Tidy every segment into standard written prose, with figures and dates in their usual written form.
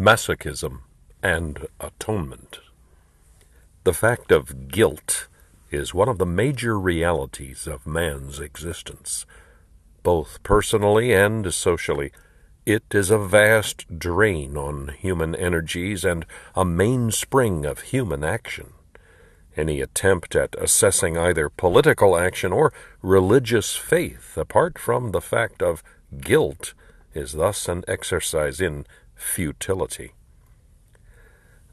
Masochism and Atonement. The fact of guilt is one of the major realities of man's existence. Both personally and socially, it is a vast drain on human energies and a mainspring of human action. Any attempt at assessing either political action or religious faith apart from the fact of guilt is thus an exercise in futility.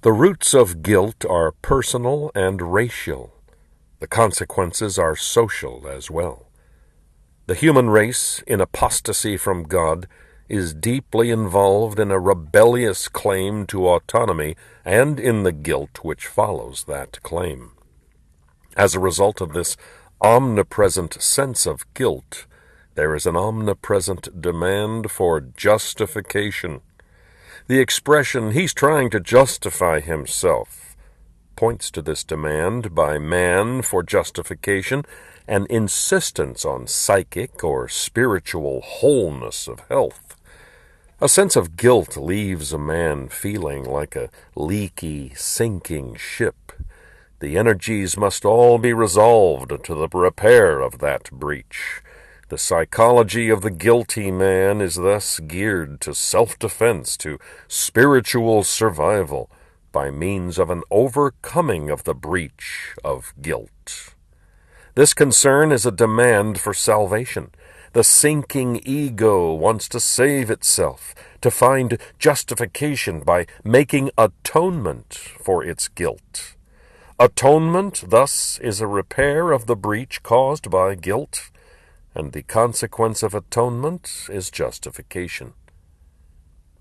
The roots of guilt are personal and racial. The consequences are social as well. The human race, in apostasy from God, is deeply involved in a rebellious claim to autonomy and in the guilt which follows that claim. As a result of this omnipresent sense of guilt, there is an omnipresent demand for justification. The expression, "he's trying to justify himself," points to this demand by man for justification, an insistence on psychic or spiritual wholeness of health. A sense of guilt leaves a man feeling like a leaky, sinking ship. The energies must all be resolved to the repair of that breach. The psychology of the guilty man is thus geared to self-defense, to spiritual survival, by means of an overcoming of the breach of guilt. This concern is a demand for salvation. The sinking ego wants to save itself, to find justification by making atonement for its guilt. Atonement, thus, is a repair of the breach caused by guilt, and the consequence of atonement is justification.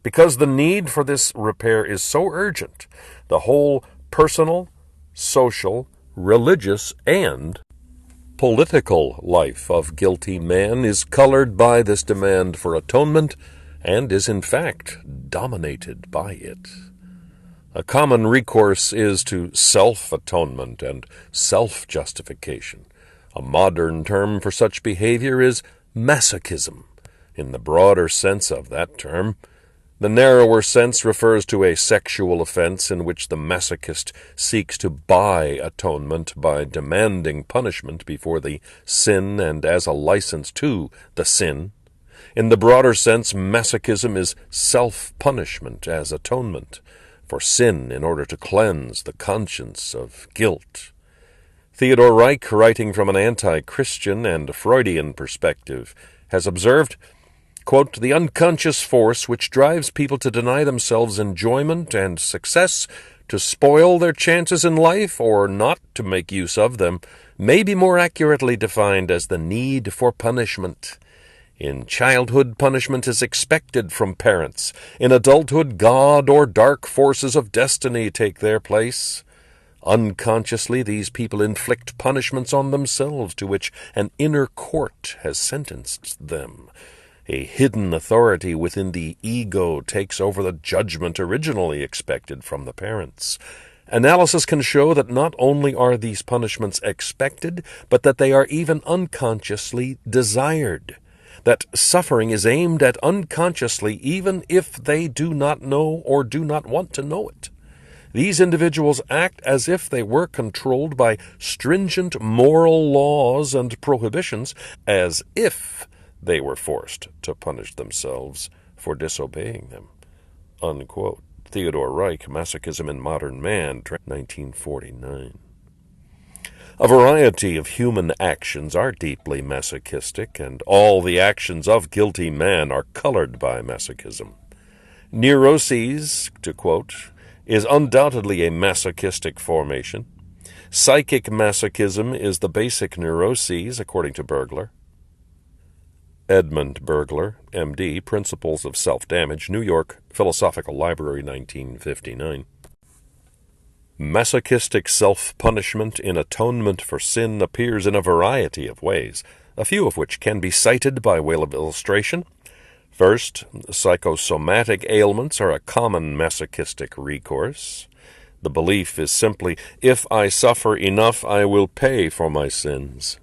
Because the need for this repair is so urgent, the whole personal, social, religious, and political life of guilty man is colored by this demand for atonement and is in fact dominated by it. A common recourse is to self-atonement and self-justification. A modern term for such behavior is masochism, in the broader sense of that term. The narrower sense refers to a sexual offense in which the masochist seeks to buy atonement by demanding punishment before the sin and as a license to the sin. In the broader sense, masochism is self-punishment as atonement for sin in order to cleanse the conscience of guilt. Theodor Reich, writing from an anti-Christian and Freudian perspective, has observed, quote, "The unconscious force which drives people to deny themselves enjoyment and success, to spoil their chances in life, or not to make use of them, may be more accurately defined as the need for punishment. In childhood, punishment is expected from parents. In adulthood, God or dark forces of destiny take their place. Unconsciously, these people inflict punishments on themselves to which an inner court has sentenced them. A hidden authority within the ego takes over the judgment originally expected from the parents. Analysis can show that not only are these punishments expected, but that they are even unconsciously desired. That suffering is aimed at unconsciously even if they do not know or do not want to know it. These individuals act as if they were controlled by stringent moral laws and prohibitions, as if they were forced to punish themselves for disobeying them." Unquote. Theodor Reich, Masochism in Modern Man, 1949. A variety of human actions are deeply masochistic, and all the actions of guilty man are colored by masochism. Neuroses, to quote, is undoubtedly a masochistic formation. Psychic masochism is the basic neuroses, according to Bergler. Edmund Bergler, M.D., Principles of Self-Damage, New York, Philosophical Library, 1959. Masochistic self-punishment in atonement for sin appears in a variety of ways, a few of which can be cited by way of illustration. First, psychosomatic ailments are a common masochistic recourse. The belief is simply, if I suffer enough, I will pay for my sins.